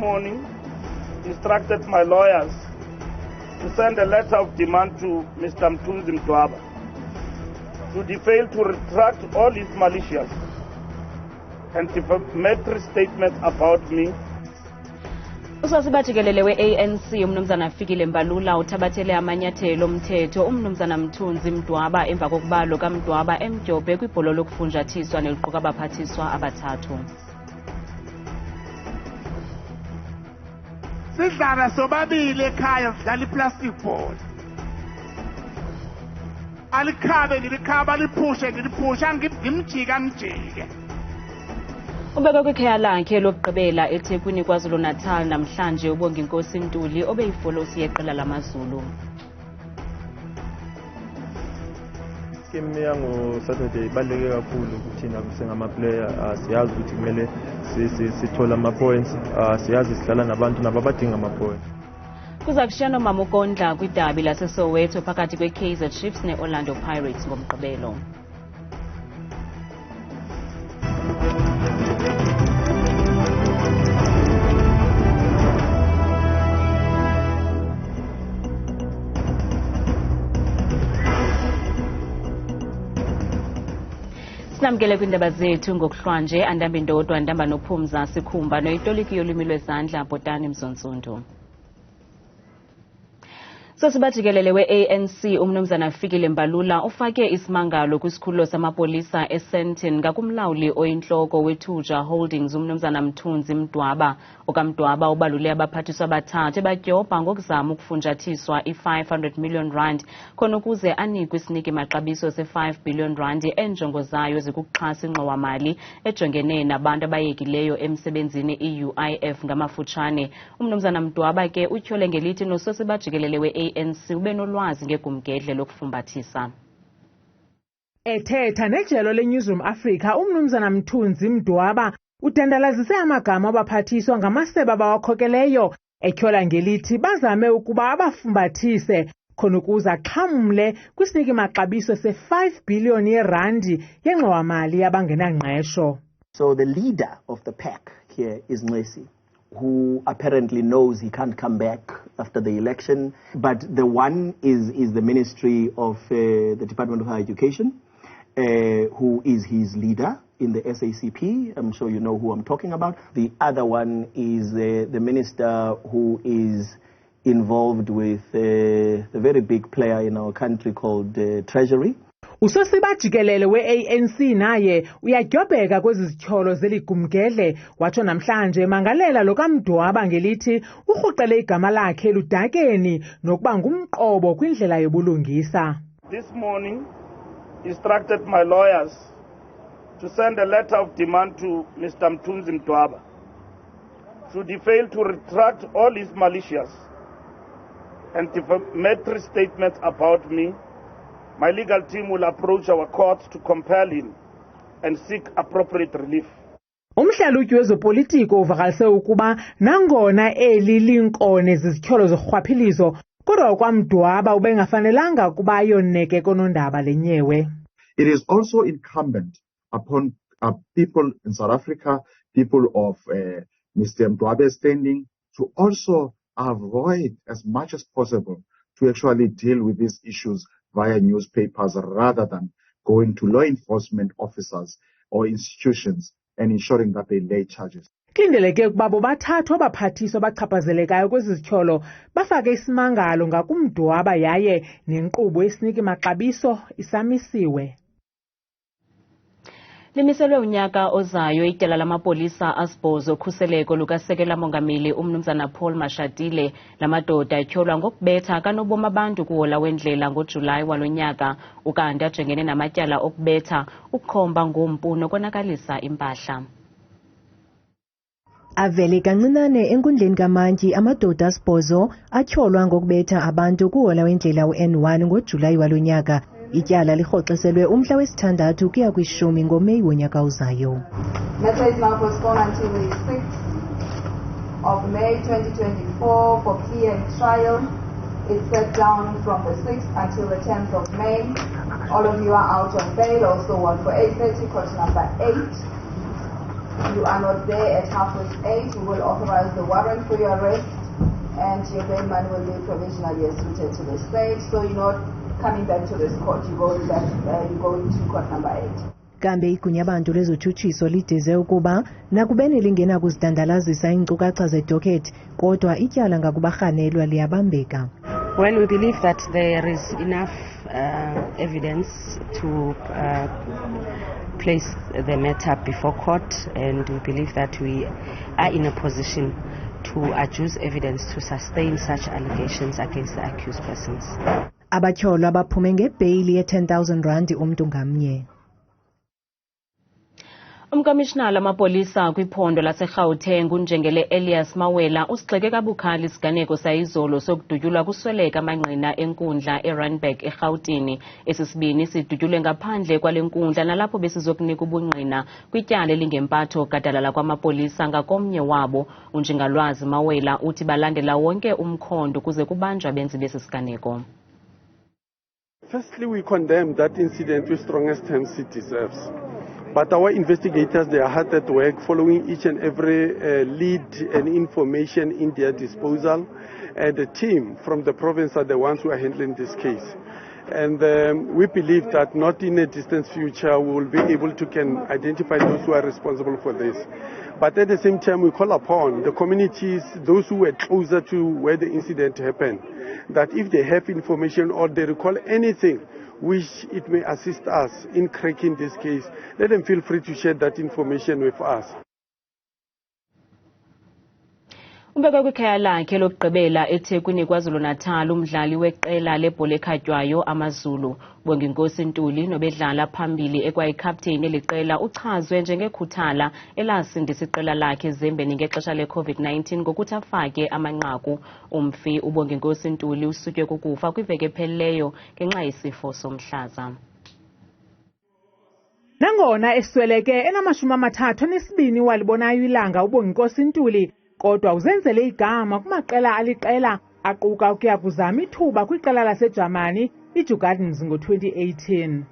morning instructed my lawyers to send a letter of demand to Mr. UMdwaba should he fail to retract all his malicious and defamatory statements about me. Usosiba jikelele we-ANC uMnumzana Fikile Mbalula uthabathele amanyathelo mthetho uMnumzana UMdwaba emva kokuba lo kaMdwaba emdyobhe kwibholo lokufunjathiswa neliquka abaphathiswa abathathu. Sidlala sobabili ekhaya sidlala iplastic ball. Alikhabe ngilikhaba liphushe ngiliphusha ngimjika ngijike. Ubeke kwikhaya lakhe lokugqibela eThekwini KwaZulu-Natal namhlanje uBongi Ntuli obeyifolosi yeqela lamaZulu. Game yango Saturday ibaluleke kakhulu kuthina singama-player. Siyazi ukuthi kumele sithola ama-points. Siyazi sidlala nabantu nababadinga ama-points. Kuzakushiya nomama uKondla kwidabi laseSoweto phakathi kwe-Kaizer Chiefs ne-Orlando Pirates ngomgqibelo. Sinamkele kwiindaba zethu ngokuhlwanje andamba indodwa andamba nophumza sikhumba noyitoliki yolwimi lwezandla Bhotani Mzontsundu. Sosibajikelele we-ANC uMnumzana Fikile Mbalula ufake isimangalo kwisikhululo samapolisa eSandton ngakumlawuli oyintloko wethuja Holdings uMnumzana Mdwaba. OkaMdwaba ubalule abaphathiswa abathathu ebatyobha ngokuzama ukufunjathiswa i-500 million rand khona ukuze anikwe isiniki maxabiso se-5 billion rand enjongo zayo zikuxhasa ingxowa-mali ejongene nabantu abayekileyo emsebenzini i-UIF ngamafutshane. uMnumzana Mdwaba ke utyhole ngelithi nososibajikelele we-ANC ube nolwazi ngegumgedle lokufumbathisa. Ethetha nejelo leNewsroom Africa uMnumzana Mdwaba udandalazise amagama abaphathiswa ngamasebe abawakhokeleyo etyhola ngelithi bazame ukuba abafumbathise khona ukuze axhamle kwisiniki maxabiso se-5 billion yerandi yengxowa-mali yabangenangqesho. So the leader of the pack here is Ncesi, who apparently knows he can't come back after the election. But the one is the Ministry of the Department of Higher Education, who is his leader in the SACP. I'm sure you know who I'm talking about. The other one is the minister who is involved with the very big player in our country called Treasury. Usosiba jikelele we-ANC naye uyadyobheka kwezi zityholo zeligumgedle watsho namhlanje mangalela lo kaMdwaba ngelithi urhuqele igama lakhe eludakeni nokuba ngumqobo kwindlela yobulungisa. This morning instructed my lawyers to send a letter of demand to Mr. UMdwaba should he fail to retract all his malicious and defamatory statements about me. My legal team will approach our court to compel him and seek appropriate relief. Umhlalutyi wezopolitiko uvakalise ukuba nangona eli linkone zizityholo zorhwaphilizo kodwa kwaMdwaba ubengafanelanga ukuba ayoneke konondaba lenyewe. It is also incumbent upon people in South Africa, people of Mr. Mdwaba's standing, to also avoid as much as possible to actually deal with these issues via newspapers rather than going to law enforcement officers or institutions and ensuring that they lay charges. Kulindeleke ukuba bobathathu abaphathiswa abachaphazelekayo kwezi zityholo bafake isimangalo ngakuMdwaba yaye nenkqubo yesiniki maxabiso isamisiwe. Limiselwe unyaka ozayo ityala lamapolisa asibhozo okhuseleko lukasekela mongameli uMnumzana Paul Mashatile. Lamadoda etyholwa ngokubetha kanobom abantu kuhola wendlela ngoJulayi walo nyaka ukanti ajengene namatyala okubetha ukukhomba ngompu nokonakalisa impahla. Avele kancinane enkundleni kaMantyi amadoda asibhozo atyholwa ngokubetha abantu kuhola wendlela u-N1 ngoJulayi walo nyaka. Ityala lirhoxiselwe umhla wesithandathu kuya kwi-10 ngoMeyi wonyaka ozayo. Matter is now postponed until the 6th of May 2024 for plea and trial. It's set down from the 6th until the 10th of May. All of you are out on bail, also one for 830, court number 8. you are not there at 8:30, we will authorize the warrant for your arrest, and your bail money will be provisionally suited to the state. So you're not coming back to this court, you're going to court number 8. Kambe igunya abantu lezotshutshiso lideze ukuba nakubeni lingena kuzidandalazisa iinkcukacha zedocket kodwa ityala ngakubarhanelwa liyabambeka. Well, we believe that there is enough evidence to place the matter before court, and we believe that we are in a position to adduce evidence to sustain such allegations against the accused persons. Abatyholwa baphume ngebheyili ye-R10,000 umntu ngamnye. Umkomishinala amapolisa kwiphondo laseGauteng uNjengele Elias Mawela usigxeke kabukhali isiganeko sayizolo sokudutyulwa kusweleka amangqina enkundla eRandburg eGauteng. Esisibini sidutyulwe ngaphandle kwale nkundla nalapho besizokunika ubungqina kwityala elingempatho gadalala kwamapolisa ngakomnye wabo. uNjingalwazi Mawela uthi balandela wonke umkhondo kuze kubanjwa benzi besi siganeko. Firstly, we condemn that incident with strongest terms it deserves. But our investigators, they are hard at work following each and every lead and information in their disposal. And the team from the province are the ones who are handling this case. And we believe that not in a distant future we will be able to identify those who are responsible for this. But at the same time, we call upon the communities, those who were closer to where the incident happened, that if they have information or they recall anything which it may assist us in cracking this case, let them feel free to share that information with us. Umbekwe kwikhaya lakhe lokugqibela eThekwini KwaZulu-Natal umdlali weqela lebhola ekhatywayo amazulu Bongi Ntuli nobedlala phambili ekwayikapteyini eliqela uchazwe njengekhuthala elasindisa iqela lakhe ezembeni ngexesha le-COVID-19 ngokuthi afake amanqaku. Umfi uBongi Ntuli usutywe kukufa kwiveki ephelileyo ngenxa yesifo somhlaza. Nangona esweleke enama-32 walibonayo ilanga uBongi Ntuli, kodwa uzenzele igama kumaqela aliqela aquka ukuya kuzama ithuba kwiqela laseJamani iJugardens ngo-2018.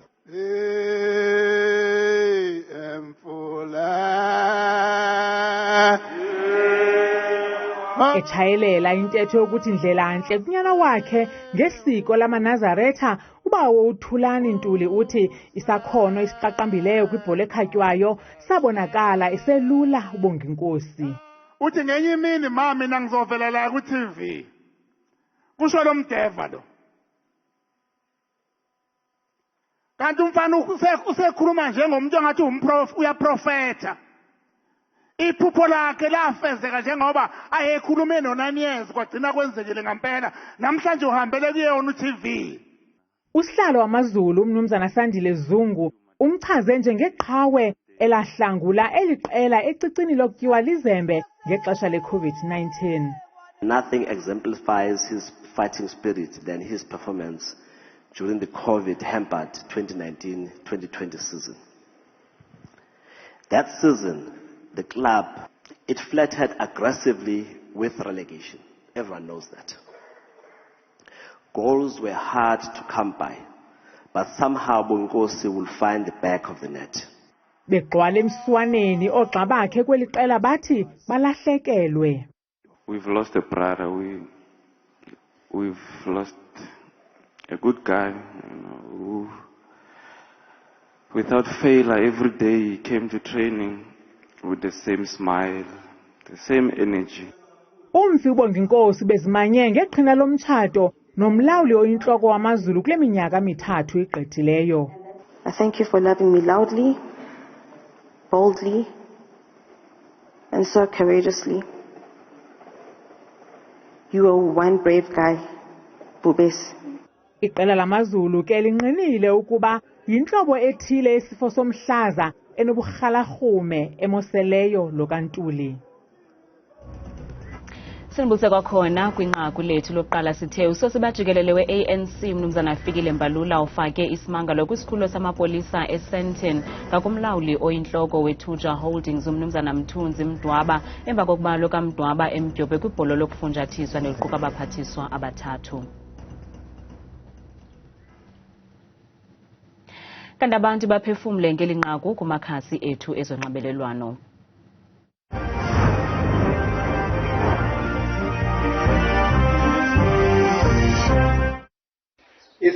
Echayelela intetho yokuthi ndlelantle kunyana wakhe ngesiko lamanazaretha ubawo uThulani Ntuli uthi isakhono isiqaqambileyo kwibhola ekhatywayo sabonakala eselula uBongi Nkosi. Uthi ngenye imini mama mina ngizovela la ku TV. Kusho lo mdeva lo. Kanti umfana usekhuluma njengomuntu ongathi uyaprofeta. Iphupho lakhe lafezeka njengoba ayekhulume noNanyezi kwagcina kwenzekile ngempela. Namhlanje uhambele kuyona uTV. Usihlalo wamaZulu uMnumzana Sandile Zungu umchaze njengeqhawe elahlangula eliqela ecicini lokutyiwa lizembe ngexesha le-COVID-19. Nothing exemplifies his fighting spirit than his performance during the COVID-hampered 2019-2020 season. That season, the club, it flirted aggressively with relegation. Everyone knows that. Goals were hard to come by, but somehow Bongosi will find the back of the net. Begqwala emswaneni oogxa bakhe kweli qela bathi balahlekelwe. We've lost a brother, we've lost a good guy, who without failure every day he came to training with the same smile, the same energy. Umfi uBongi Nkosi bezimanye ngeqhina lomtshato nomlawuli oyintloko wamaZulu kule minyaka mithathu igqithileyo. I thank you for loving me loudly, boldly, and so courageously. You are one brave guy, Bubesi. Iqela lamaZulu ke linqinile ukuba yintlobo ethile yesifo somhlaza enoburhalarhume emoseleyo lokaNtuli. Sinibuse kwakhona kwinqaku lethu lokuqala sithe usosibajikelele we-ANC Mnumzana Fikile Mbalula ufake isimangalo kwisikhululo samapolisa eSandton ngakumlawuli oyintloko weThuja Holdings uMnumzana UMdwaba emva kokuba lokaMdwaba emdyobhe kwibholo lokufunjathiswa neliquka abaphathiswa abathathu. Kanti abantu baphefumle ngelinqaku kumakhasi ethu ezonxibelelwano.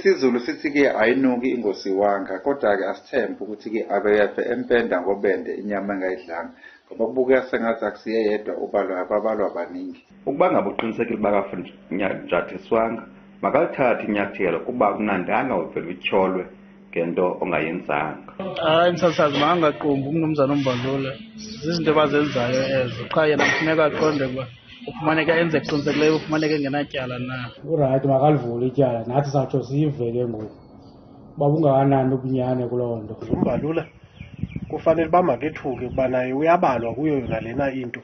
isiZulu sithi-ke ayinuki ingosi wanga, kodwa-ke asithembe ukuthi-ke abeyafe empenda ngobende inyama engayidlanga, ngoba kubukeka sengathi akusiye yedwa ubalwa ababalwa abaningi. Ukuba ngabe uqinisekile bakafunjathiswanga, makalithathe inyathelo kuba kunandanga uvele utyholwe ngento ongayenzanga. Hayi msasazi makangaqumbi umnumzana uMbandlula, zizinto abazenzayo ezo, qha yena kufuneka aqonde ukuba ufumaneka enze kuqinisekileyo ufumaneka engenatyala na. Urayithi makalivule ityala, nathi satsho siyive ke ngoku uba bungakanani ubunyane kuloo nto. uMbandlula kufanele uba makethuke ukuba naye uyabalwa kuyo yona lena into.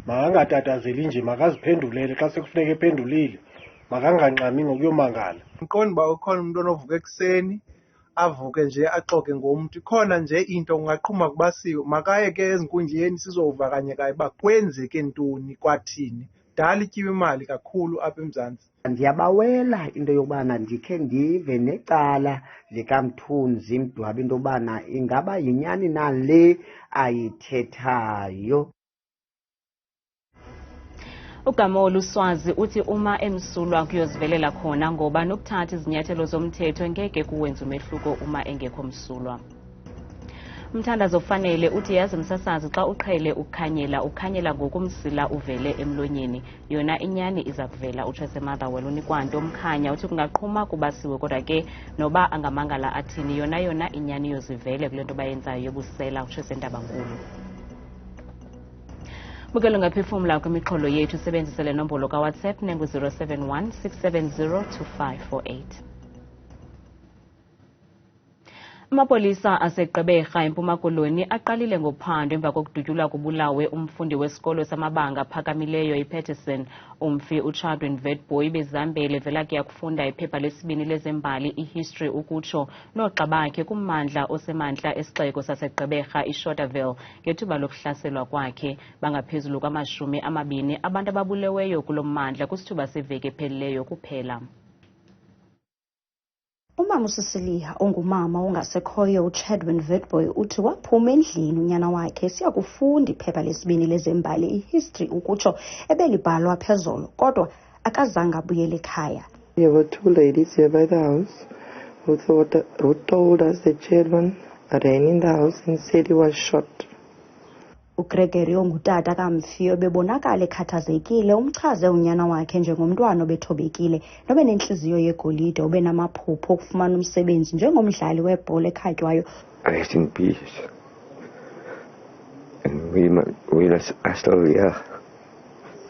Makangatatazeli nje, makaziphendulele xa sekufuneka ephendulile, makanganxami ngokuyomangala. Ngiqonda uba ukhona umuntu onovuka ekuseni avuke nje axoke ngomntu, ikhona nje into ungaqhuma kubasiwe, makaye ke ezinkundleni sizova kanye kaye uba kwenzeke ntoni kwathini. Dala ityiwe imali kakhulu apha eMzantsi. Ndiyabawela into yokubana ndikhe ndive necala likaMthunzi Mdwaba into yokubana ingaba yinyani na le ayithethayo. Ugamolo uSwazi uthi uma emsulwa kuyozivelela khona ngoba nokuthatha izinyathelo zomthetho ngeke kuwenza umehluko uma engekho msulwa. Umthandazo ofanele uthi yazi msasazi xa uqhele ukhanyela ngokumsila uvele emlonyeni, yona inyani iza kuvela. utsho seMotherwell unikwanto omkhanya uthi kungaqhuma kubasiwe kodwa ke noba angamangala athini yona inyani yozivele kule nto bayenzayo yobusela. utsho seNdaba Nkulu. Bukelo ngaphefumla kwimixholo yethu sebenzisa le nombolo kaWhatsApp nengu 071 670 2548. Amapolisa aseGqeberha eMpuma Koloni aqalile ngophando emva kokudutyulwa kubulawe umfundi wesikolo samabanga aphakamileyo iPeterson. Umfi uChadwin Vetboy bezambele vela kuya kufunda iphepha lesibini lezembali ihistory ukutsho noxa bakhe kummandla osemantla esixeko saseGqeberha iShotterville ngethuba lokuhlaselwa kwakhe. Bangaphezulu kwama20 abantu ababuleweyo kulo mmandla kusithuba seveki ephelileyo kuphela. Umama uSisilia ongumama ongasekhoyo uChadwin Vetboy uthi waphuma endlini unyana wakhe siya kufunda iphepha lesibini lezembali ihistory ukutsho ebelibhalwa phezolo kodwa akazange abuyele ekhaya. There were two ladies here by the house who told us that Chadwin ran in the house and said he was shot. uGregory ongutata kamfiyo bebonakala ekhathazekile umchaze unyana wakhe njengomntwana obethobekile nobenenhliziyo yegolide obenamaphupho okufumana umsebenzi njengomdlali webhola ekhatywayo. Rest in peace. And we are still here.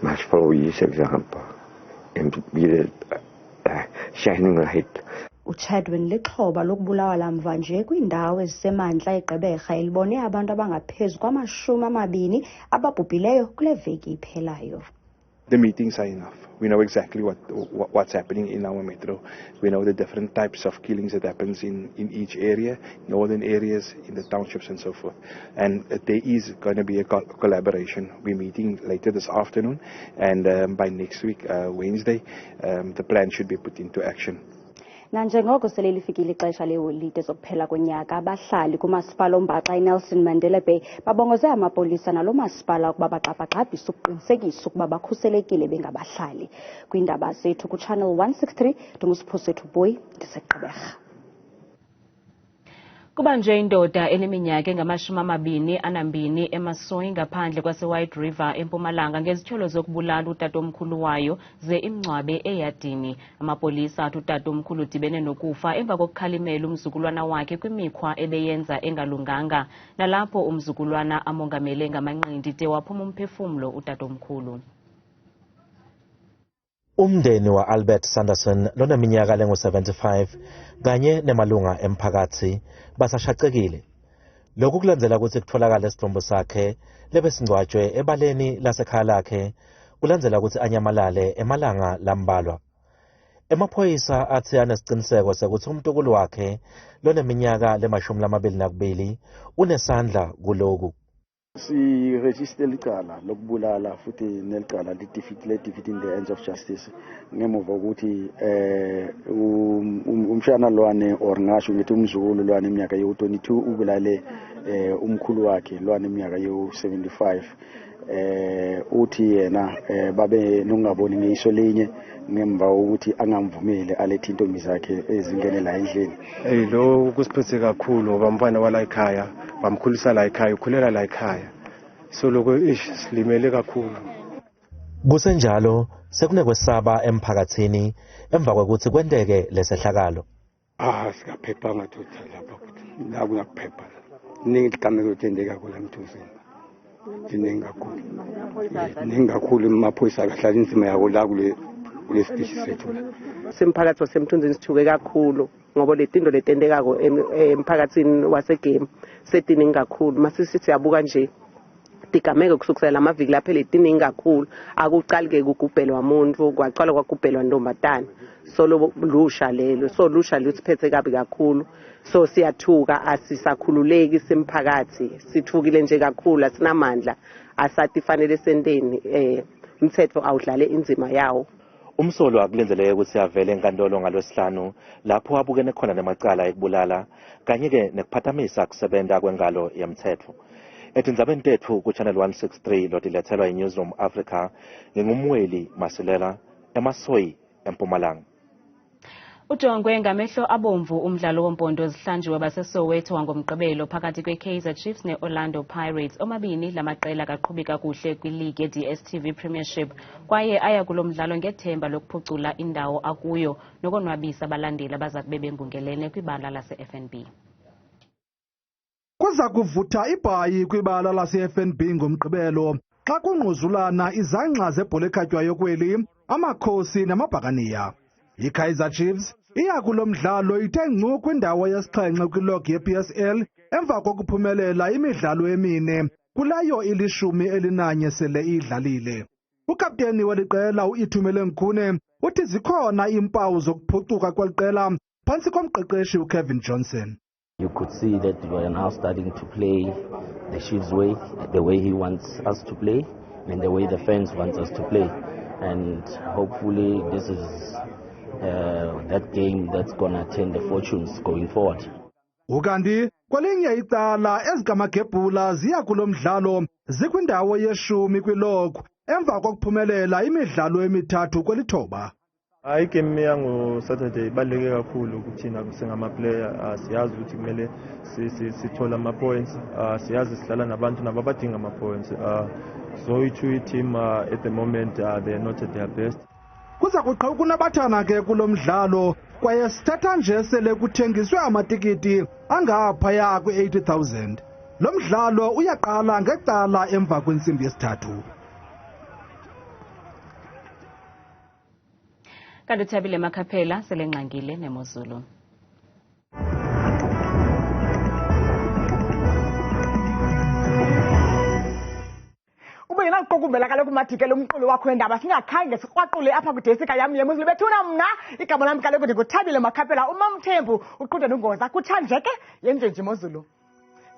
Must follow his example and be the shining light. uChadwin lixhoba lokubulawa lamva nje kwindawo ezisemantla eGqeberha elibone abantu abangaphezu kwama20 ababhubhileyo kule veki iphelayo. The meetings are enough. We know exactly what's happening in our metro. We know the different types of killings that happens in each area, northern areas, in the townships and so forth. And there is going to be a collaboration. We're meeting later this afternoon, and by next week, Wednesday, the plan should be put into action. Nanjengoko sele lifikile ixesha leholide zokuphela konyaka, abahlali kumasipala ombaxa iNelson Mandela Bay babongoze amapolisa nalo masipala ukuba baqabaqabhise ukuqinisekisa ukuba bakhuselekile bengabahlali. Kwiindaba zethu kuChannel 163 ndingusiphosethu Boy ndiseGqeberha. Kuba nje indoda eneminyaka engama22 eMasoyi ngaphandle kwase-White River eMpumalanga ngezithyolo zokubulala utatomkhulu wayo ze imngcwabe eyadini. Amapolisa athi utatomkhulu udibene nokufa emva kokukhalimela umzukulwana wakhe kwimikhwa ebeyenza engalunganga nalapho umzukulwana amongamele ngamanqindi de waphuma umphefumlo utatomkhulu. Umndeni wa Albert Sanderson loneminyaka lengu-75 kanye nemalunga emphakathi basashaqekile. Lokhu kulandzela ukuthi kutholakala isibhombo sakhe lebesingcwatshwe ebaleni lasekhaya lakhe kulandzela ukuthi anyamalale emalanga lambalwa. Emaphoyisa athi anesiciniseko sokuthi umntukulu wakhe loneminyaka le22 unesandla kuloku. Sirejiste licala lokubulala futhi nelicala le-defeat in the hands of justice ngemuva ukuthi umshana lwane or ngasho ngithi umzukulu lwane iminyaka yo-22 ubulale umkhulu wakhe lwane iminyaka yo-75 uthi yena babe nokungaboni ngeyiso linye ngemva ukuthi angamvumeli alethe intombi zakhe ezingene la endlini. Lo kusiphethe kakhulu bamfana wala ekhaya bamkhulisa la ekhaya ukhulela la ekhaya so lokho silimele kakhulu. Kusenjalo sekunekwesaba emphakathini emva kokuthi kwenteke lesehlakalo. Sikaphephanga total lapha ukuthi la kuyaphepha. Ningigameko tendeka kula mthuzini. Ningakhulu emaphoyisa akahlala inzima yako la kulesitishi sethu la. Semphakathi wasemthunzini sithuke kakhulu ngoba letinto letendekako emphakathini wasegame setiningi kakhulu masisi siyabuka nje tigameko kusukela amaviki lapha letiningi kakhulu akuqalike kugubhelwa umuntu kwaqala kwagubhelwa intombatana so lusha lelo so lusha luthiphethe kabi kakhulu so siyathuka asisakhululeki semphakathi sithukile nje kakhulu asinamandla asathi fanele sendeni mthetho awudlale inzima yawo. Umsolo akulenzeleke ukuthi avele enkantolo ngoLwesihlanu lapho abukene khona nemacala ekubulala kanye ke nekuphathamisa kusebenza kwengalo yemthetho. Etindzabeni tethu ku Channel 163 lotilethelwa iNewsroom Africa ngingumweli Masilela eMasoyi eMpumalanga. Ujongwe ngamehlo abomvu umdlalo wompondo zihlanjiwe baseSoweto wangomgqibelo phakathi kweKaizer Chiefs neOrlando Pirates omabini lamaqela kaqhubi kakuhle kwileague yeDStv Premiership kwaye aya kulo mdlalo ngethemba lokuphucula indawo akuyo nokonwabisa abalandeli abazakube bengungelene kwibala laseFNB. Kuza kuvutha ibhayi kwibala laseFNB ngomgqibelo xa kungquzulana izangxa zebhola ekhatywayo kweli amakhosi namabhakaniya. IKaizer Chiefs iya kulo mdlalo ithe ngcu kwindawo yesixhenxe kwilog yePSL emva kokuphumelela imidlalo emine kulayo ili-11 sele idlalile. Ukapteni weliqela uIthumele Nkhune uthi zikhona iimpawu zokuphucuka kweliqela phantsi komqeqeshi uKevin Johnson. You could see that we are now starting to play the Chiefs way, the way he wants us to play, and the way the fans want us to play. And hopefully this is that game that's going to turn the fortunes going forward. Ukanti kwelinye icala ezikamagebhula ziya kulo mdlalo zikwindawo ye-10 kwilog emva kokuphumelela imidlalo emithathu kwelithoba. Igame yango Saturday ibaluleke kakhulu kuthina singamaplayer siyazi ukuthi kumele sithola ama-points siyazi sidlala nabantu nabo abadinga ama-points so i-two team at the moment they are not at their best. Kuzakuqhawuk'unobathana ke kulo mdlalo kwaye sithatha nje sele kuthengiswe amatikiti angaphaya kwe-80,000. Lo mdlalo uyaqala ngecala emva kwensimbi yesithathu. Kanti Thabile Makhaphela selengqangile nemozulu. Ubenginakuqukumbela kaloku umadikela umqulu wakho wendaba singakhange sikrwaqule apha kudesika yami yemozulu bethuna mna igama lami kaloku ndinguThabile Makhaphela uMamthembu uqonde nongoza kutshanje ke yenjenje imozulu.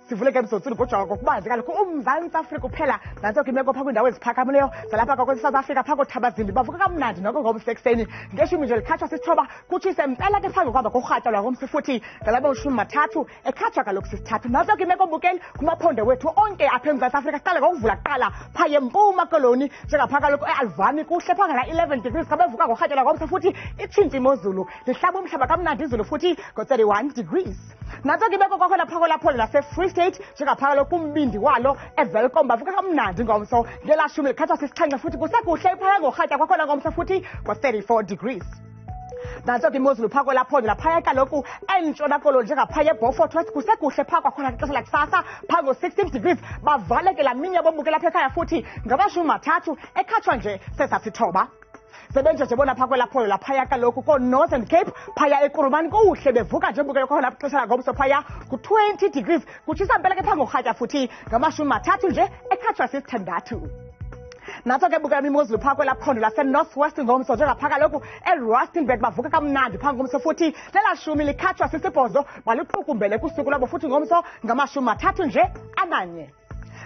Sivuleke emsotsini kujonga kokubanzi kaloku uMzantsi Afrika uphela nantso ke imeko phaa kwiindawo eziphakamileyo zalapha kwakwesouth Africa phaa koothabazimbi bavuka kamnandi noko ngomsekuseni ngeshumi nje likhatshwa sisithoba kutshise mpela ke phambi kwaba kurhatyalwa ngomsi futhi ngalabo 13 ekhatshwa kaloku sisithathu nantso ke imeko bukeli kumaphondo wethu onke apha eMzantsi Afrika siqale ngokuvula kuqala phaa yeMpuma Koloni njengaphaa kaloku eAlvani kuhle phaa ngala 11 degrees xa bevuka ngorhatyalwa ngomsi futhi itshintshe imozulu lihlaba umhlaba kamnandi izulu futhi ngo-31 degrees. Nantso ke imeko kwakhona phaa kolaphondo lase-Free State njengaphakalo kumbindi walo eVelkom bavuka kamnandi ngomso ngelashumi likhatshwa sisixhenxe futhi kusekuhle iphaya ngorhatya kwakhona ngomso futhi ngo-34 degrees. Nantso ke imozulu phaa kolaphondo laphaya kaloku entshona Koloni njengaphaya eBeaufort West kusekuhle phaa kwakhona ngexesha lakusasa phaa ngo-16 degrees bavaleke laa mini yabombuke lapha ekhaya futhi ngama-30 ekhatshwa nje sesasithoba. Sebenje bona phaa kwelaphondo laphaya kaloku ko-Northern Cape phaya ekurumani kuhle bevuka nje mbukelo kwakhona xesha langomso phaya ku-20 degrees kutshisa mpela ke phaa ngorhatya futhi ngama-30 nje ekhatshwa sisithandathu. Nantso ke bukela imozulu phaa kwelaphondo lase-North West ngomso njengaphaa kaloku eRustenburg bavuka kamnandi phaa ngomso futhi lelashumi likhatshwa sisibhozo baluqukumbele kusuku lwabo futhi ngomso ngama-31 nje.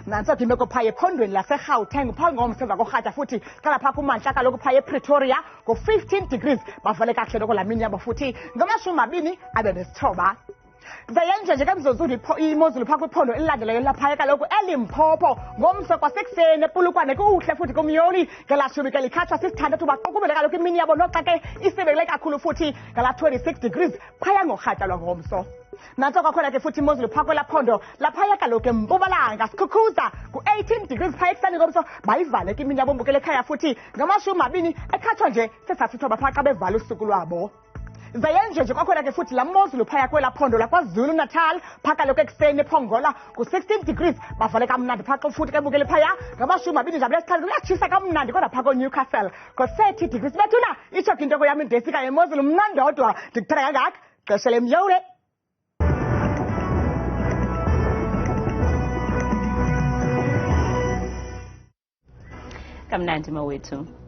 nantso ke imeko phaa ephondweni laseGauteng phaa ngomsemva korhatya futhi kalapha kumantla kaloku phaa ePretoria ngo-15 degrees bavale kakuhle noko lamini yabo futhi ngo-29. Zayenje nje kamzuzulu imozulu phaa kwiphondo elilandelayo laphaya kaloku eLimpopo ngomso kwasekuseni epulukwane kuhle futhi kumyoli ngelashumi ke likhatshwa sisithandathu baqukubele kaloku imini yabo noxa ke isebekele kakhulu futhi ngala-26 degrees phaya ngorhatya lwangomso. Nantso kwakhona ke futhi imozulu phaa kwelaphondo laphaya kaloku eMpumalanga sikhukhuza ku-18 degrees phaya ekuseni ngomso bayivale ke imini yabo mbukele ekhaya futhi ngama-20 ekhatshwa nje sesasithoba phaa xa bevala usuku lwabo. Zayenje nje kwakhona ke futhi lamozulu phaya kwelaphondo laKwaZulu Natal phaa kaloku ekuseni ePongola ku-16 degrees bavale kamnandi phaa xa futhi ke bukele phaya ngama-20 nje abalesithathu kuyatshisa kamnandi kodwa phaa koNewcastle ko-30 degrees. Bethuna itsho ke into yam indesi kanye imozulu mna ndodwa ndikuthanda kangaka xesha lemyole. Kamnandi mawethu.